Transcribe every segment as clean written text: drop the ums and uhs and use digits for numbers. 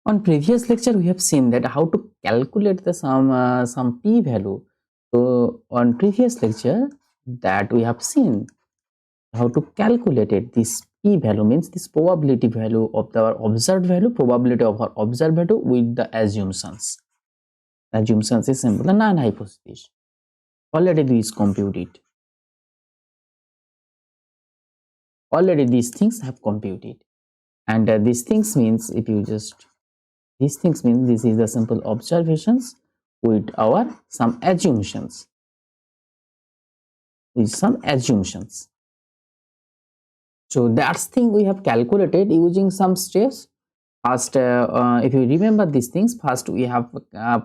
On previous lecture, we have seen that how to calculate the some p value. So on previous lecture, that we have seen how to calculate it. This p value means this probability value of the observed value, probability of our observed value with the assumptions. Assumptions is simple. The null hypothesis. Already this computed. Already these things have computed, and these things means if you just these things means this is the simple observations with our some assumptions. So that's thing we have calculated using some steps. First, if you remember these things, first we have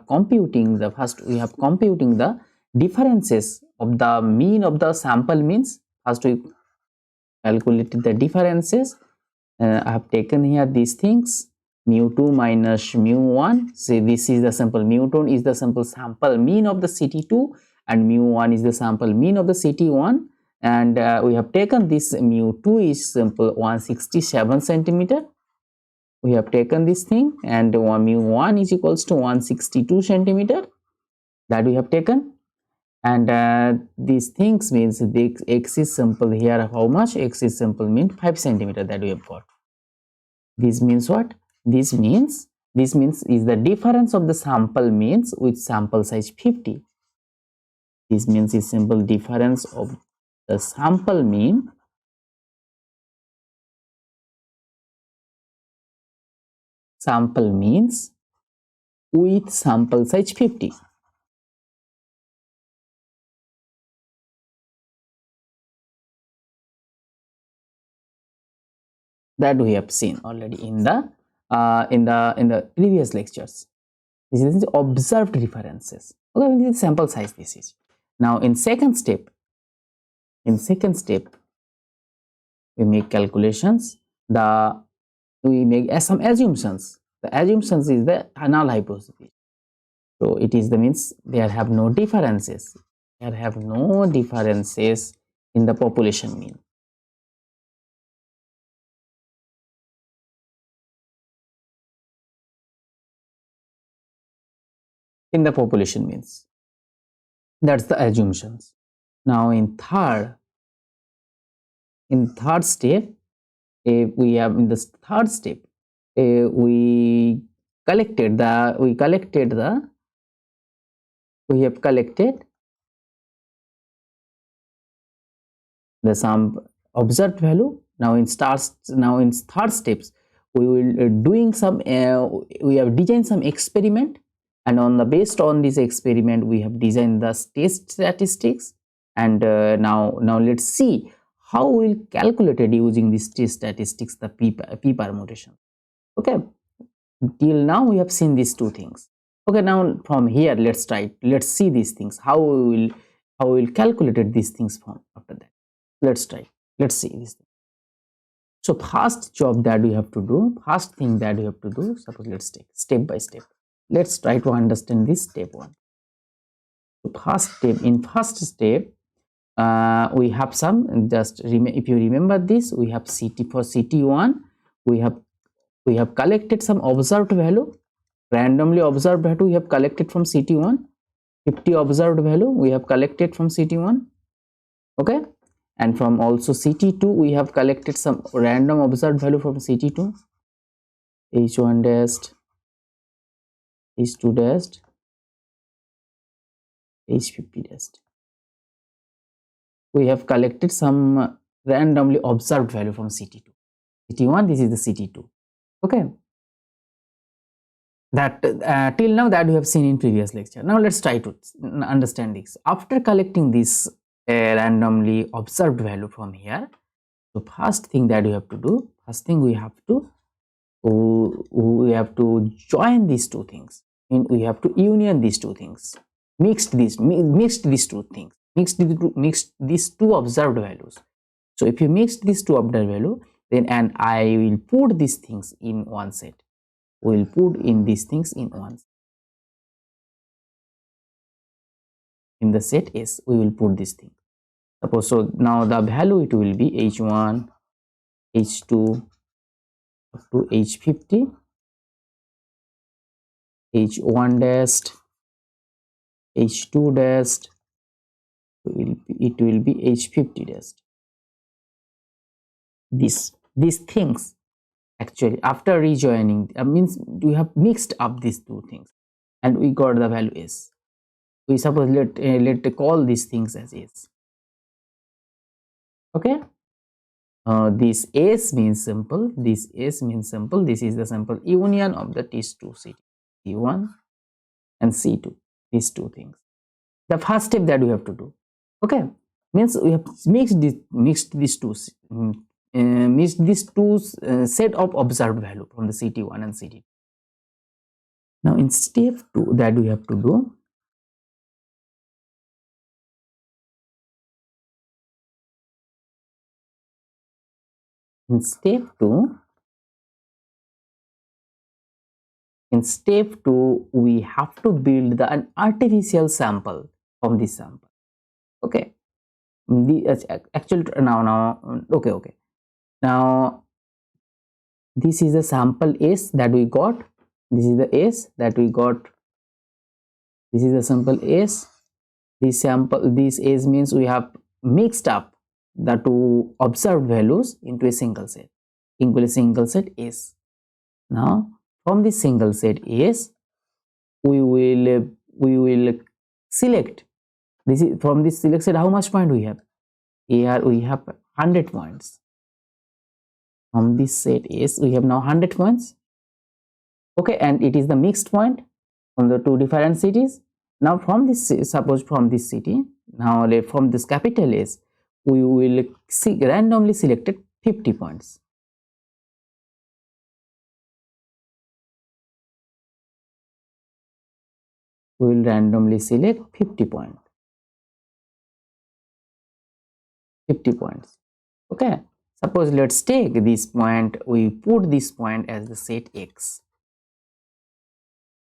computing the differences of the mean of the sample means. First we calculated the differences. I have taken here these things, mu2 minus mu1. See, this is the simple mu2 is the simple sample mean of the CT2 and mu1 is the sample mean of the CT1, and we have taken this mu2 is simple 167 centimeter. We have taken this thing, and mu1 is equals to 162 centimeter, that we have taken. And these things means the x is simple here. How much? X is simple means 5 centimeter, that we have got. This means what? This means is the difference of the sample means with sample size 50. This means is simple difference of the sample mean means with sample size 50. That we have seen already in the previous lectures. This is observed differences. Okay, this is sample size. This is now in second step. We make calculations. We make some assumptions. The assumptions is the null hypothesis. So it is the means there have no differences. There have no differences in the population mean. In the population means. That's the assumptions. Now in third step, we have in this third step, we have collected the some observed value. Now in third steps, we will doing some we have designed some experiment, and on the based on this experiment we have designed the test statistics. And now let's see how we will calculate it using this test statistics, the p permutation. Okay, till now we have seen these two things. Okay, now from here let's see these things, how we will calculate these things from after that. Let's see this thing. So first job that we have to do, first thing that we have to do, suppose let's take step by step. Let's try to understand this step one. So first step, we have some, just if you remember this, we have CT for CT1, we have collected some observed value, randomly observed value we have collected from CT1, 50 observed value we have collected from CT1. Okay, and from also CT2 we have collected some random observed value from CT2, H1 dash, H2 dash, H50 dash. We have collected some randomly observed value from CT2, CT1, this is the CT2. Okay, that till now that we have seen in previous lecture. Now let's try to understand this. After collecting this randomly observed value from here, so first thing that we have to do, we have to join these two things, and we have to union these two things, mixed these two things, mixed these two observed values. So if you mix these two observed value, then and I will put these things in one set. We will put in these things in one. In the set S, we will put this thing. Suppose so now the value it will be H1, H2 up to H50. h1 dashed, h2 dashed, it will be h50 dashed. These things actually after rejoining means we have mixed up these two things and we got the value s. We suppose let call these things as s. Okay. This S means simple, this S means simple, this is the simple union of the these two cities, C1 and C2, these two things. The first step that we have to do, okay, means we have mixed these two set of observed value from the CT1 and CT2. Now in step 2 that we have to do, in step 2 we have to build an artificial sample from this sample. Okay, the actual now okay, now this is the sample S that we got, this is the S that we got, this is the sample S. This sample, this S means we have mixed up the two observed values into a single set, into a single set S. Now from this single set S we will select, this is from this select set how much point we have. Here we have 100 points. From this set S we have now 100 points. Okay, and it is the mixed point from the two different cities. Now from this, suppose from this city, now from this capital S we will randomly selected 50 points. We will randomly select 50 points. Okay, suppose let's take this point, we put this point as the set X.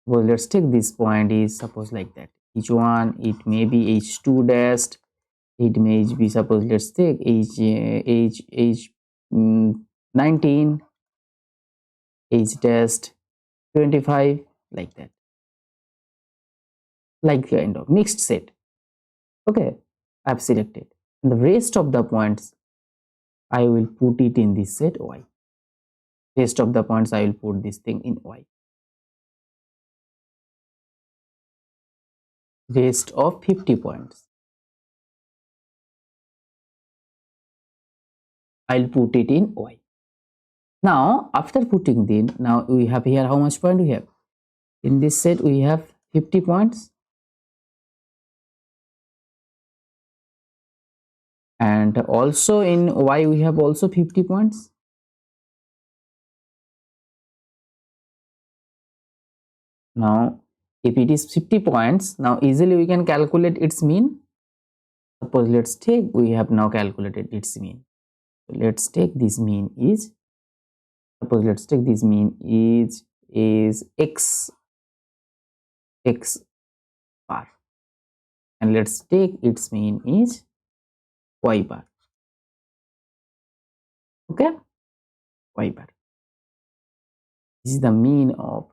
Well, let's take this point is suppose like that, h1, it may be h2 dashed, it may be, suppose let's take h 19, h dashed 25, like that, like kind of mixed set. Okay, I've selected, and the rest of the points I will put it in this set Y. Rest of the points I will put this thing in Y. Rest of 50 points I'll put it in Y. Now after putting in, now we have here how much point we have in this set, we have 50 points, and also in Y we have also 50 points. Now if it is 50 points, now easily we can calculate its mean. Suppose let's take, we have now calculated its mean. Let's take this mean is, suppose let's take this mean is x bar, and let's take its mean is y bar. Okay, y bar, this is the mean of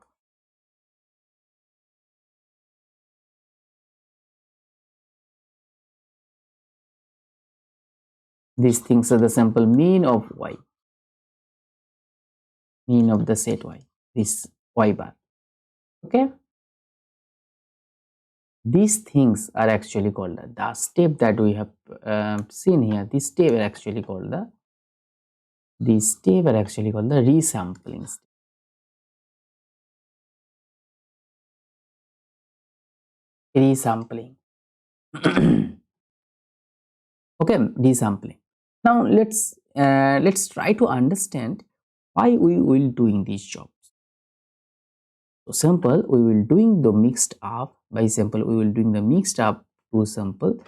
these things, are the sample mean of Y, mean of the set Y, this Y bar. Okay, these things are actually called the step that we have seen here. This step are actually called the resampling step. Resampling. Okay, resampling. Now let's try to understand why we will doing these jobs. So sample we will doing the mixed up, by sample we will doing the mixed up to sample,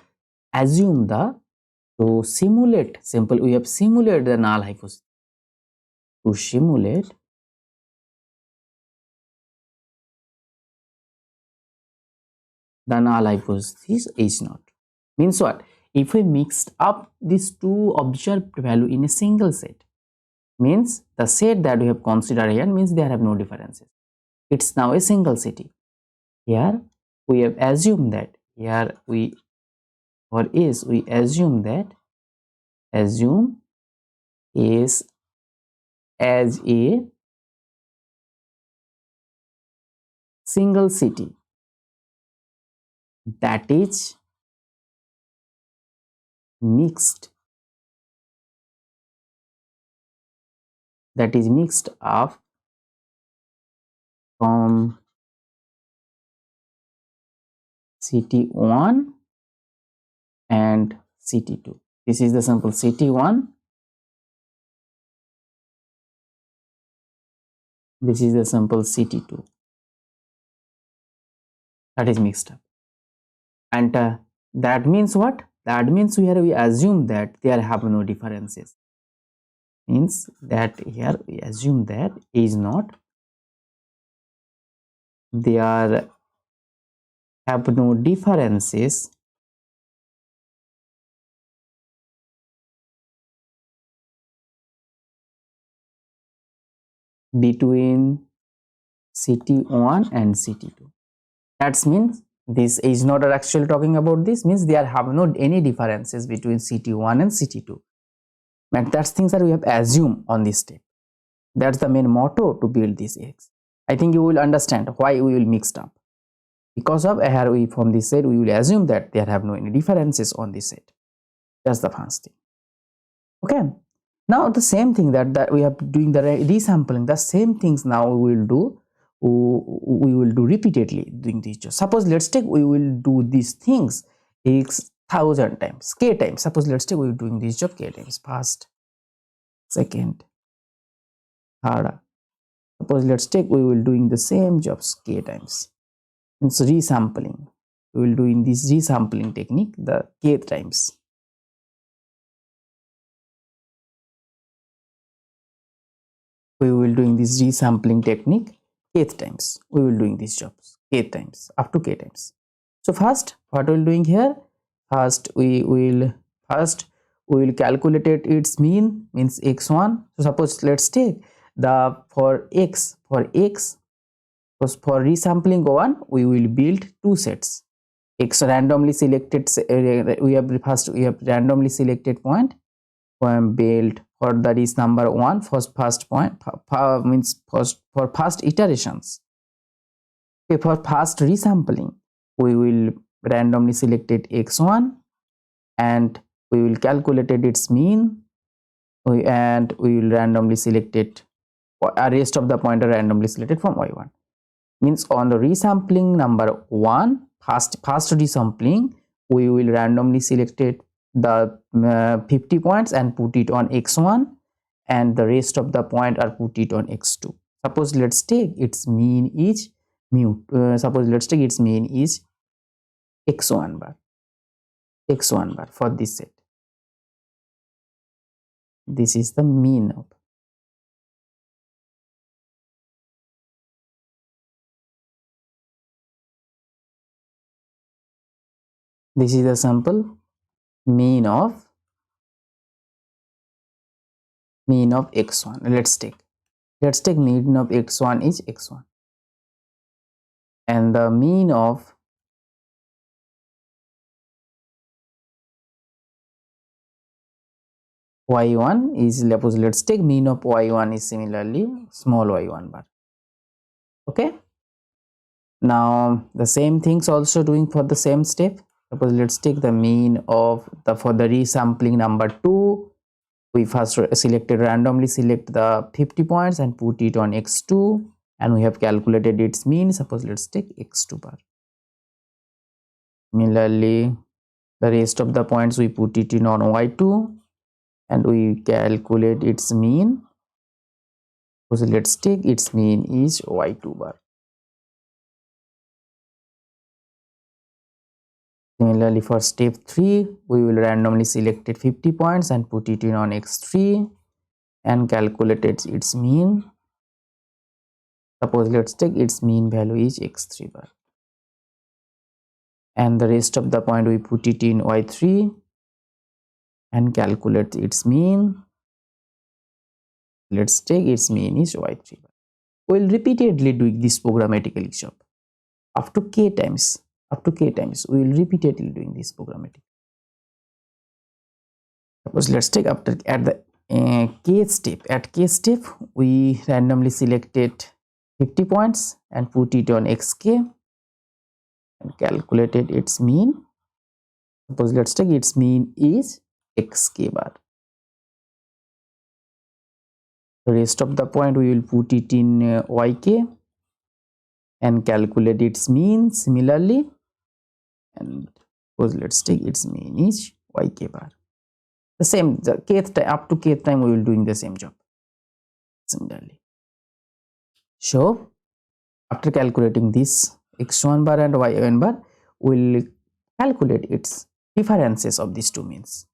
assume the, to simulate sample we have simulated the null hypothesis. To simulate the null hypothesis H0 means what? If we mixed up these two observed value in a single set, means the set that we have considered here means they have no differences. it's now a single city. Here we have assumed that, here we assume that, assume is as a single city, that is mixed, up from city 1 and city 2. This is the sample city 1, this is the sample city 2, that is mixed up. And that means what? That means here we assume that there have no differences. Means that here we assume that is not, there have no differences between city 1 and city 2. That means this is not actually talking about this, means there have no any differences between city 1 and city 2. And that's things that we have assumed on this step. That's the main motto to build this X. I think you will understand why we will mix up. Because of here we from this set we will assume that there have no any differences on this set. That's the first thing. Okay. Now the same thing that we have doing the resampling, the same things now we will do. We will do repeatedly doing this job. Suppose let's take we will do these things x 1000 times, k times. Suppose let's take we will doing this job k times, first, second, third. Suppose let's take we will doing the same jobs k times. It's resampling. We will do in this resampling technique the k times. We will doing this resampling technique kth times. We will doing these jobs k times, up to k times. So first, what we will doing here? First we will calculate its mean, means x1. So suppose let's take the for x for resampling 1 we will build two sets. X randomly selected, we have randomly selected point build for that is number 1 for first point, means first for past iterations. Okay, for past resampling we will randomly selected x1 and we will calculate its mean, and we will randomly select it, rest of the pointer randomly selected from y1. Means on the resampling number 1, first resampling we will randomly select it the 50 points and put it on x1, and the rest of the point are put it on x2. Suppose let's take its mean is suppose let's take its mean is x1 bar for this set. This is the mean of, this is the sample mean of x1. Let's take mean of x1 is x1, and the mean of y1 is, let's take mean of y1 is similarly small y1 bar. Okay, now the same things also doing for the same step. Suppose let's take the mean of the for the resampling number 2, we first randomly select the 50 points and put it on x2, and we have calculated its mean. Suppose let's take x2 bar. Similarly, the rest of the points we put it in on y2 and we calculate its mean. So let's take its mean is y2 bar. Similarly, for step 3 we will randomly select 50 points and put it in on x3 and calculate its mean. Suppose let's take its mean value is x3 bar, and the rest of the point we put it in y3 and calculate its mean. Let's take its mean is y3 bar. we will repeatedly do this programmatically job up to k times. We will repeatedly doing this programmatic. Suppose let's take after at the k step. At k step, we randomly selected 50 points and put it on xk and calculated its mean. Suppose let's take its mean is xk bar. The rest of the point we will put it in yk and calculate its mean similarly, and suppose let's take its mean is yk bar. The same, the kth time, up to kth time we will doing the same job similarly. So after calculating this x1 bar and y1 bar, we will calculate its differences of these two means.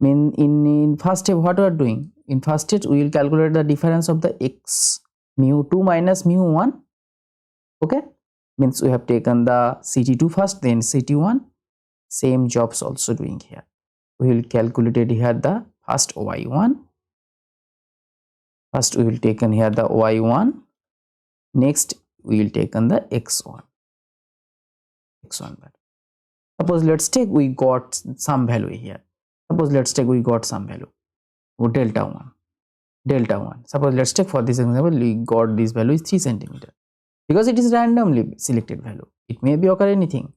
In first step, what we are doing? In first step, we will calculate the difference of the x mu2 minus mu1. Okay, means we have taken the ct2 first, then ct1. Same jobs also doing here. We will calculate it here the first y1. First we will taken here the y1. Next we will taken the x1 bar. Suppose let's take we got some value here. Suppose let's take we got some value delta 1. Suppose let's take for this example we got this value is 3 centimeter, because it is randomly selected value, it may be occur anything.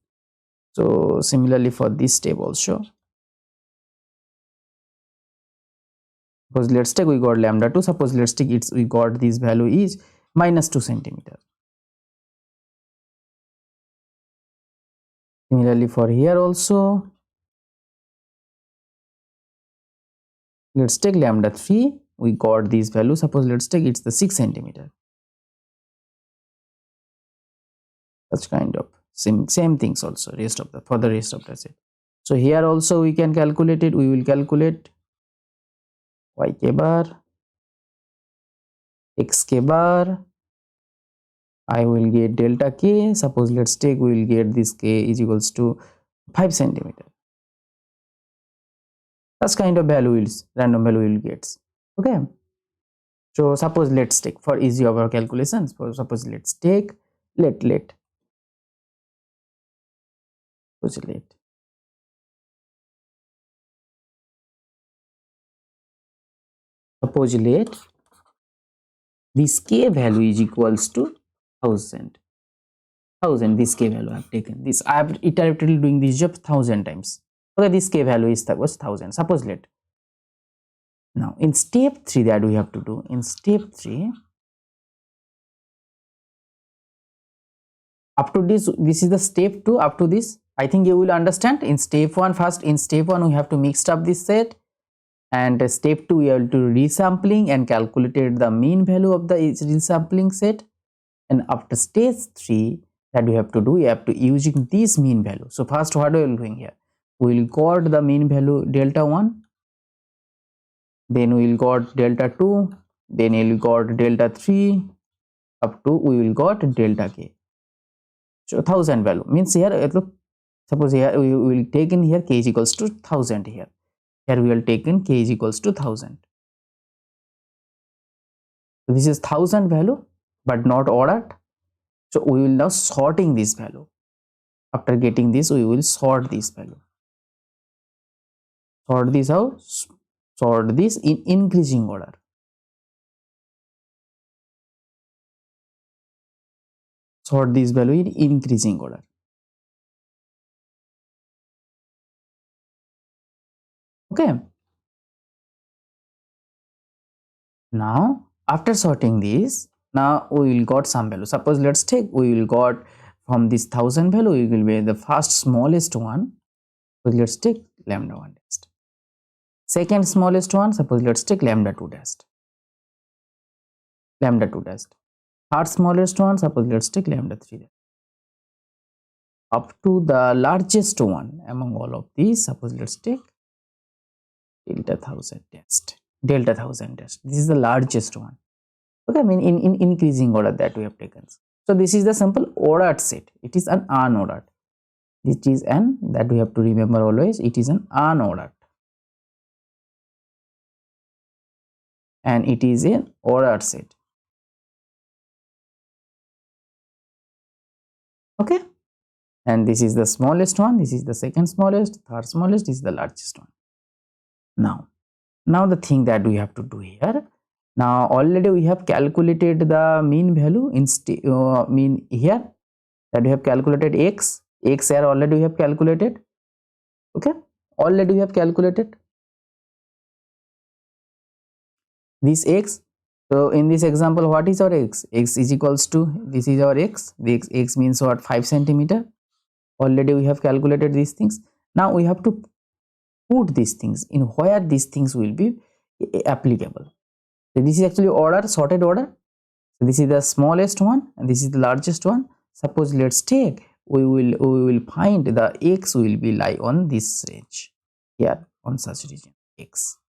So similarly for this step also, suppose let's take we got lambda 2. Suppose let's take it's we got this value is minus 2 centimeter. Similarly for here also, let's take lambda 3, we got this value. Suppose let's take it's the 6 centimeter. Such kind of same things also rest of the for the rest of the set. So here also we can calculate it. We will calculate yk bar, xk bar. I will get delta k. Suppose let's take we will get this k is equals to 5 centimeter. Such kind of value is random value will get. Okay. So suppose let's take for easy of our calculations. Suppose let's take let suppose let this k value is equals to 1000. This k value I have taken this, I have iteratively doing this job 1000 times. Okay, this k value is that was 1000. Suppose let now in step 3 that we have to do. In step 3, up to this is the step 2. Up to this I think you will understand. In step 1 first, in step 1 we have to mix up this set, and step 2 we have to resampling and calculated the mean value of the resampling set. And after stage 3 that we have to do, we have to using this mean value. So first what we will doing here, we will got the mean value delta 1, then we will got delta 2, then we will got delta 3, up to we will got delta k. So 1000 value means here look, suppose here we will take in here k is equals to 1000. Here we will take in k is equals to 1000. So this is 1000 value but not ordered. So we will now sorting this value. After getting this, we will sort this value. Sort this out. Sort this in increasing order. Sort this value in increasing order. Okay. Now after sorting this, now we will got some value. Suppose let's take we will got from this 1000 value, we will be the first smallest one. So let's take lambda 1 dash. Second smallest one, suppose let's take lambda 2 dash. Lambda 2 dash. Third smallest one, suppose let's take lambda 3 dash. Up to the largest one among all of these, suppose let's take delta 1000 dash. Delta 1000 dash. This is the largest one. Okay, I mean in increasing order that we have taken. So this is the simple ordered set. It is an unordered. This is an, that we have to remember always, it is an unordered. And it is an ordered set. Okay, and this is the smallest one, this is the second smallest, third smallest, this is the largest one. Now the thing that we have to do here, now already we have calculated the mean value in mean here, that we have calculated x here already we have calculated. Okay, already we have calculated this x. So in this example, what is our x? X is equals to, this is our x, the x means what, 5 centimeter. Already we have calculated these things. Now we have to put these things in where these things will be applicable. So this is actually order, sorted order. So this is the smallest one and this is the largest one. Suppose let's take, we will find the x will be lie on this range here, on such region. X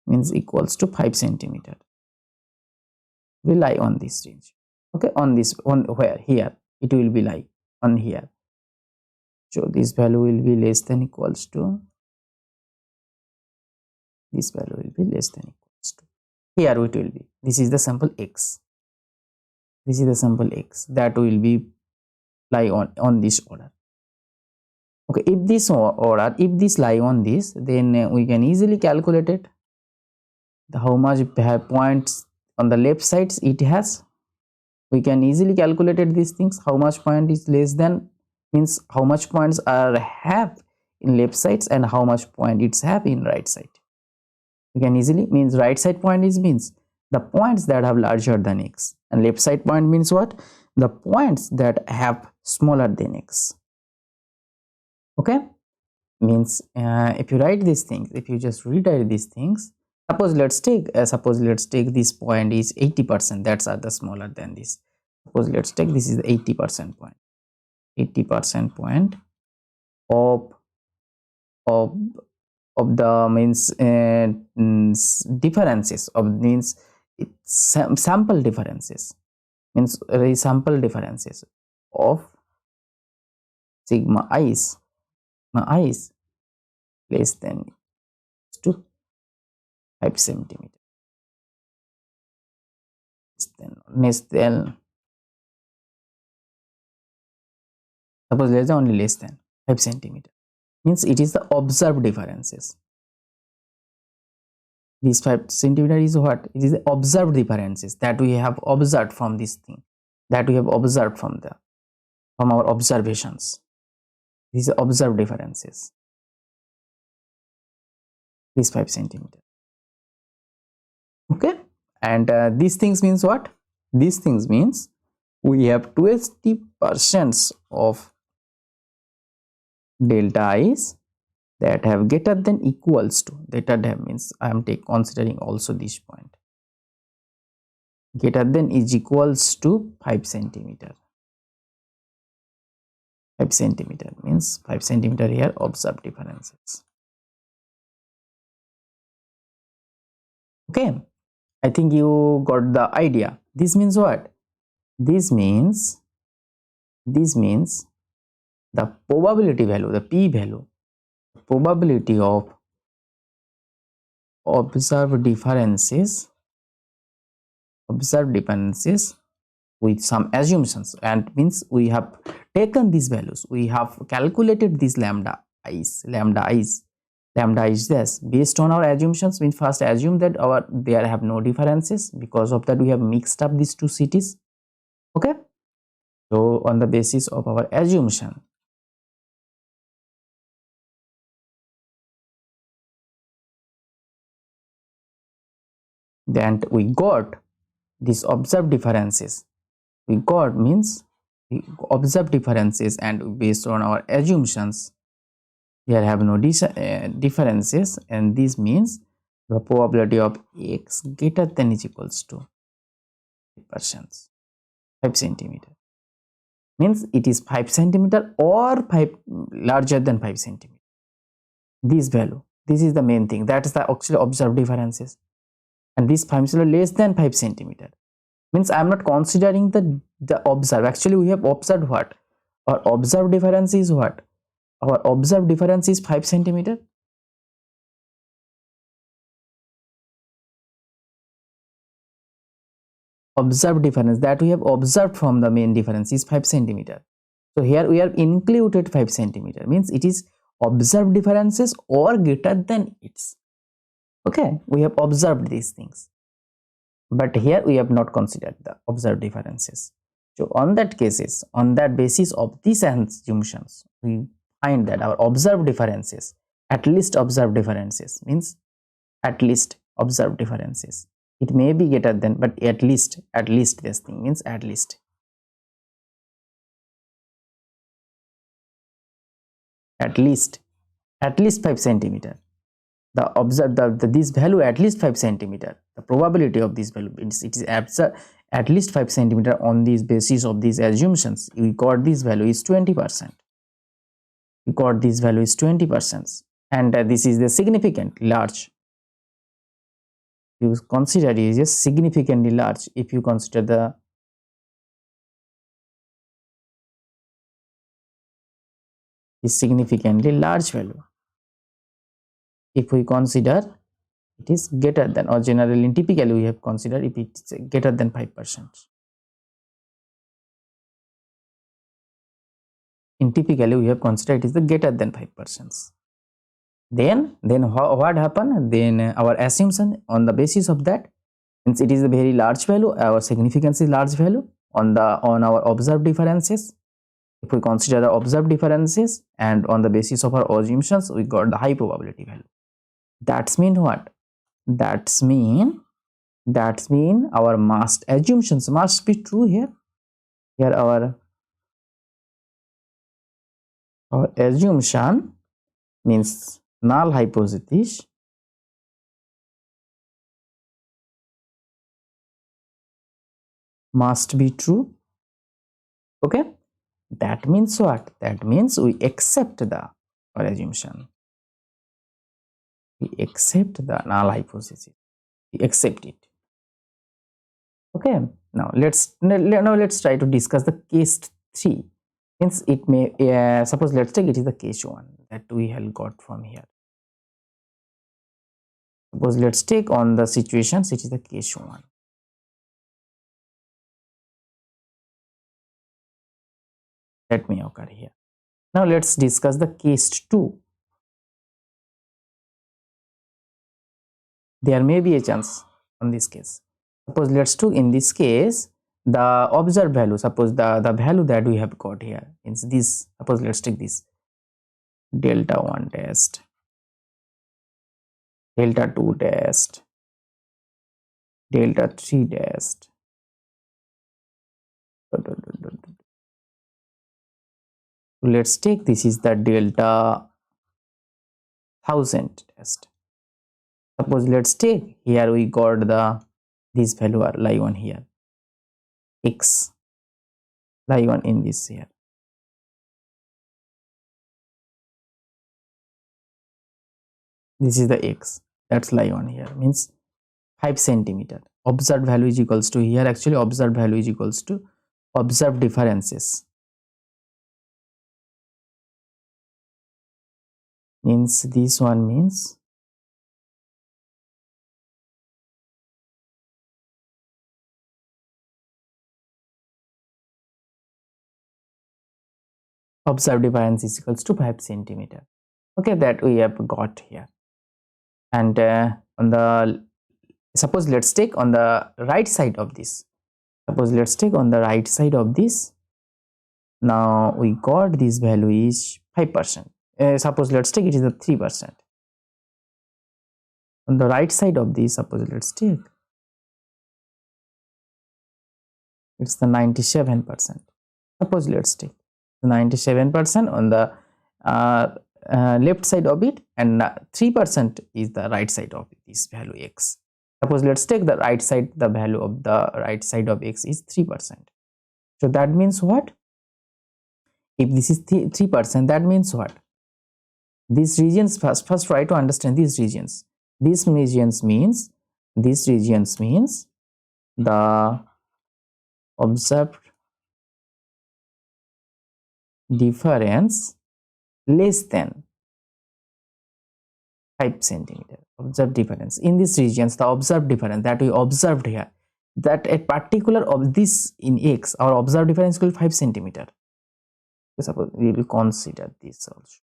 means equals to 5 centimeter will lie on this range. Okay, on this, on where, here it will be lie on here. So this value will be less than equals to, this value will be less than equals to, here it will be, this is the sample x, this is the sample x that will be lie on this order. Okay, if this order, if this lie on this, then we can easily calculate it, how much points on the left sides it has. We can easily calculate it, these things, how much point is less than, means how much points are have in left sides and how much point it's have in right side. We can easily, means right side point is means the points that have larger than x, and left side point means what, the points that have smaller than x. Okay, means if you write these things, if you just rewrite these things, suppose let's take this point is 80%, that's are the smaller than this. Suppose let's take this is the 80% point, 80% point of of the means differences of, means sample differences, means sample differences of sigma i's less than to 5 centimeter, less than suppose less than, only less than 5 centimeter, means it is the observed differences. This 5 centimeter is what, it is the observed differences that we have observed from this thing, that we have observed from our observations. These are observed differences, this 5 centimeter. Okay, and these things means what, these things means we have 20% of delta i's that have greater than equals to, greater than means I am considering also this point, greater than is equals to 5 centimeter. 5 centimeter means 5 centimeter here observed differences. Okay, I think you got the idea. This means what, this means the probability value, the p value, probability of observed differences with some assumptions, and means we have taken these values, we have calculated these lambda is this based on our assumptions. We first assume that there have no differences, because of that we have mixed up these two cities. Okay, so on the basis of our assumption, then we got these observed differences, we got means we observed differences, and based on our assumptions there have no differences, and this means the probability of x greater than is equals to 5%, 5 centimeter, means it is 5 centimeter or 5 larger than 5 centimeter. This value, this is the main thing, that is the actually observed differences, and this 5 centimeter less than 5 centimeter means I am not considering the observed. Actually we have observed what, our observed difference is what, our observed difference is 5 centimeter. Observed difference that we have observed from the main difference is 5 centimeter. So here we have included 5 centimeter, means it is observed differences or greater than its. Okay, we have observed these things, but here we have not considered the observed differences. So on that cases, on that basis of these assumptions, we find that our observed differences, at least observed differences, means at least observed differences, it may be greater than, but at least this thing means at least 5 centimeter. The observe the this value at least 5 centimeter, the probability of this value, it is at least 5 centimeter. On this basis of these assumptions, we got this value is 20%. We got this value is 20%, and this is the significantly large. You consider it is just significantly large if you consider the significantly large value. If we consider it is greater than, or generally typically we have considered if it is greater than 5%. In typically we have considered it is the greater than 5%. Then what happened? Then our assumption on the basis of that, since it is a very large value, our significance is large value on our observed differences. If we consider the observed differences and on the basis of our assumptions, we got the high probability value. That's mean what? That's mean our assumptions must be true here. Here our assumption means null hypothesis must be true. Okay, that means what? That means we accept our assumption. We accept the null hypothesis. We accept it. Okay, now let's try to discuss the case 3. Since it may suppose let's take it is the case 1 that we have got from here. Suppose let's take on the situations, it is the case 1. That may occur here. Now let's discuss the case 2. There may be a chance on this case. Suppose let's do in this case the observed value, suppose the value that we have got here is this. Suppose let's take this delta 1 test, delta 2 test, delta 3 test. Let's take this is the delta 1000 test. Suppose let's take here we got this value are lie on here, x lie on in this here. This is the x that's lie on here, means 5 centimeter. Observed value is equals to here, actually observed value is equals to observed differences, means this one means observed difference is equals to 5 centimeter. Okay, that we have got here. And on the suppose let's take on the right side of this, suppose let's take on the right side of this. Now we got this value is 5%. Suppose let's take it is a 3%. On the right side of this, suppose let's take it's the 97%. Suppose let's take 97% on the left side of it, and 3% is the right side of this value x. Suppose let's take the right side, the value of the right side of x is 3%. So that means what? If this is 3%, that means what? These regions, first try to understand these regions. These regions means the observed difference less than 5 centimeter. Observed difference in these regions, the observed difference that we observed here, that a particular of this in x, our observed difference will 5 centimeter. Suppose we will consider this also.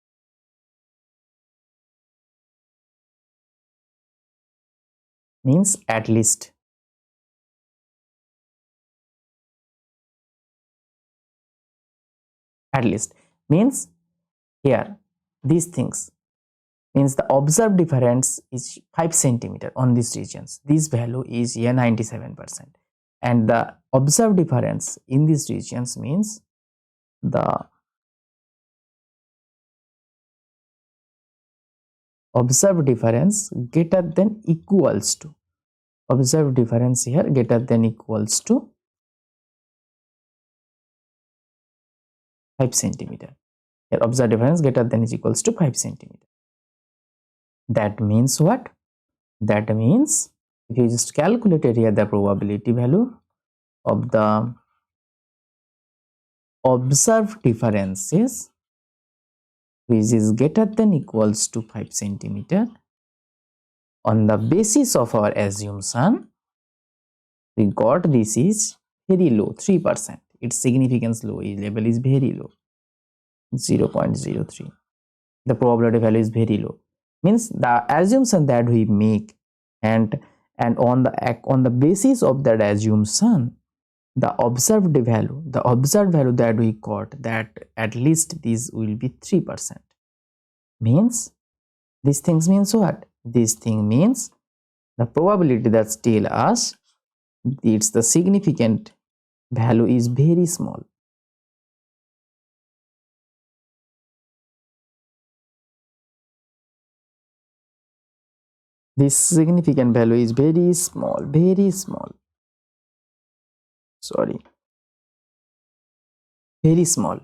Means at least. At least means here these things means the observed difference is 5 centimeter on these regions. This value is here 97%, and the observed difference in these regions means the observed difference greater than equals to, observed difference here greater than equals to 5 centimeter. Here observed difference greater than is equals to 5 centimeter. That means what? That means if you just calculated here the probability value of the observed differences which is greater than equals to 5 centimeter, on the basis of our assumption we got this is very low, 3%. Its significance low level is very low, 0.03. The probability value is very low. Means the assumption that we make and on the basis of that assumption the observed value that we got, that at least this will be 3%. Means these things means what? This thing means the probability that tell us it's the significant value is very small. This significant value is very small, sorry, very small.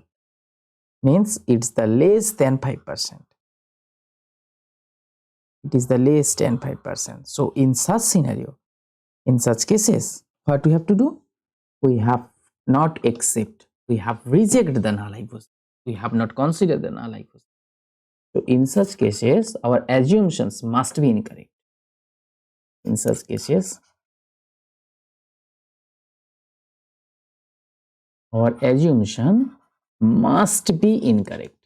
Means it's the less than 5%. It is the less than 5%. So in such scenario, in such cases, what we have to do? We have not accept, we have rejected the null hypothesis. We have not considered the null hypothesis. So in such cases, our assumptions must be incorrect. In such cases, our assumption must be incorrect.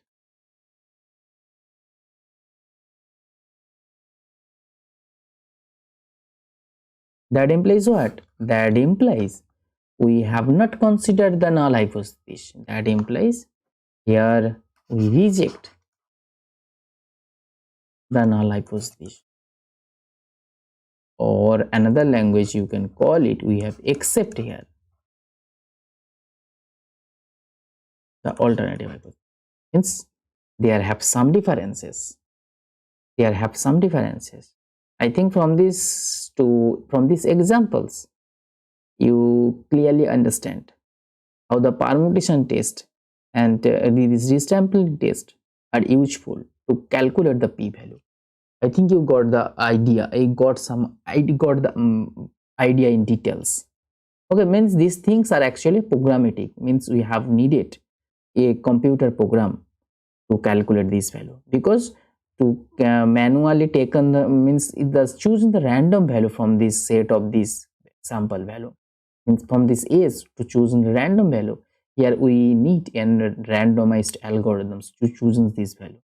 That implies what? That implies we have not considered the null hypothesis. That implies here we reject the null hypothesis, or another language you can call it, we have accept here the alternative hypothesis. Means there have some differences. I think from these examples you clearly understand how the permutation test and this resampling test are useful to calculate the p-value. I think you got the idea. I got the idea in details. Okay, means these things are actually programmatic. Means we have needed a computer program to calculate this value, because to manually taken the means it does choosing the random value from this set of this sample value, means from this age to choosing the random value. Here we need randomized algorithms to choosing this value.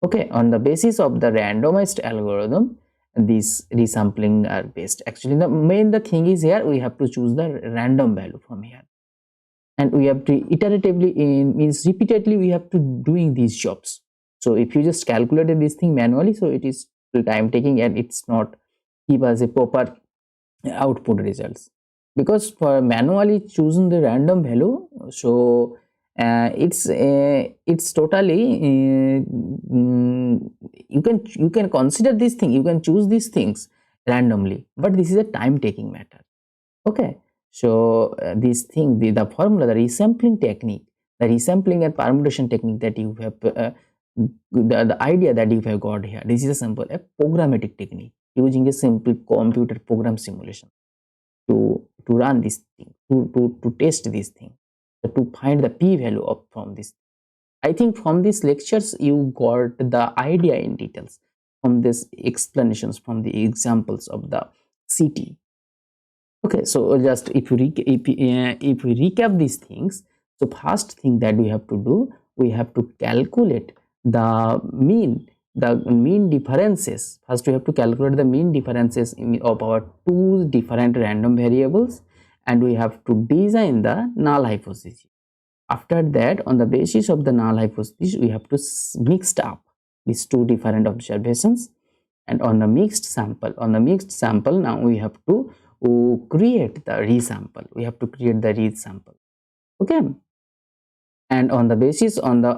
Okay, on the basis of the randomized algorithm, these resampling are based. Actually the thing is here we have to choose the random value from here, and we have to iteratively means repeatedly we have to doing these jobs. So if you just calculated this thing manually, so it is time taking and it's not give us a proper output results, because for manually choosing the random value, so it's totally you can consider this thing, you can choose these things randomly, but this is a time taking matter. Okay, so this thing, the formula, the resampling technique, the resampling and permutation technique that you have the idea that you have got here, this is a simple programmatic technique using a simple computer program simulation to run this thing, to test this thing, to find the p-value of from this. I think from these lectures you got the idea in details, from these explanations, from the examples of the CT. Okay, so just if we recap these things, so first thing that we have to do, we have to calculate the mean differences. First we have to calculate the mean differences of our two different random variables, and we have to design the null hypothesis. After that, on the basis of the null hypothesis, we have to mix up these two different observations, and on the mixed sample now we have to create the resample. We have to create the resample. Okay, and on the basis on the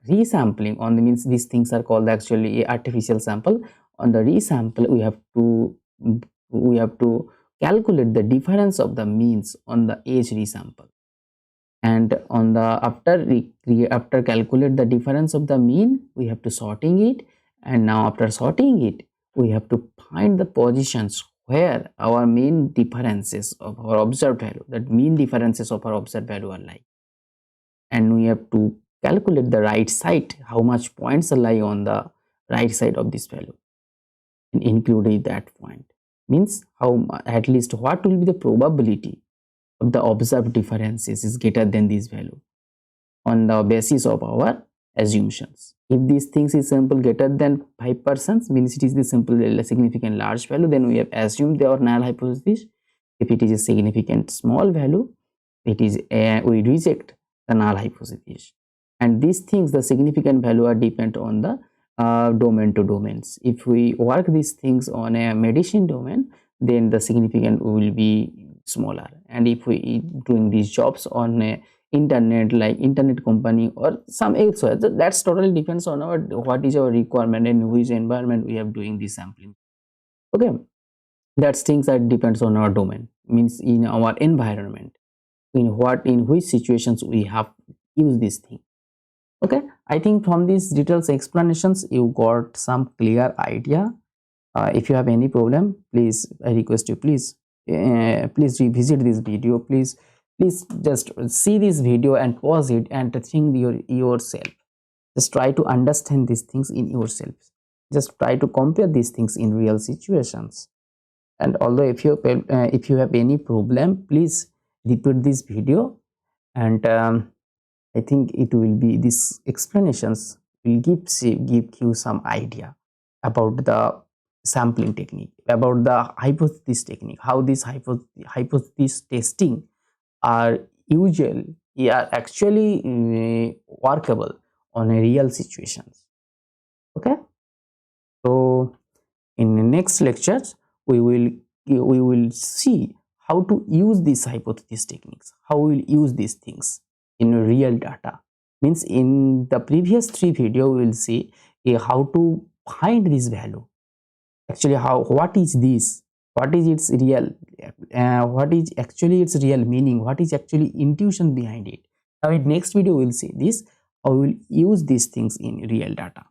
resampling, on the means these things are called actually artificial sample. On the resample, we have to calculate the difference of the means on the edge resample, and on the after calculate the difference of the mean, we have to sorting it, and now after sorting it, we have to find the positions where our mean differences of our observed value, that mean differences of our observed value are lying, and we have to calculate the right side, how much points lie on the right side of this value, and including that point means how at least what will be the probability of the observed differences is greater than this value on the basis of our assumptions. If these things is simple greater than 5%, means it is the simple significant large value, then we have assumed our null hypothesis. If it is a significant small value, it is we reject the null hypothesis. And these things, the significant value are depend on the domain to domains. If we work these things on a medicine domain, then the significant will be smaller, and if we doing these jobs on a internet, like internet company or some elsewhere, that's totally depends on our what is our requirement and which environment we have doing this sampling. Okay, that's things that depends on our domain, means in our environment, in which situations we have used this thing. Okay, I think from these details explanations you got some clear idea. If you have any problem, please, I request you, please revisit this video. Please just see this video and pause it and think yourself. Just try to understand these things in yourself. Just try to compare these things in real situations. And although if you have any problem, please repeat this video, and I think it will be, these explanations will give you some idea about the sampling technique, about the hypothesis technique, how this hypothesis testing are actually workable on a real situations. Okay, so in the next lectures we will see how to use these hypothesis techniques, how we will use these things in real data. Means in the previous 3 video we will see how to find this value, actually what is this, what is its real what is actually its real meaning, what is actually intuition behind it. Now in next video we will see this, how we will use these things in real data.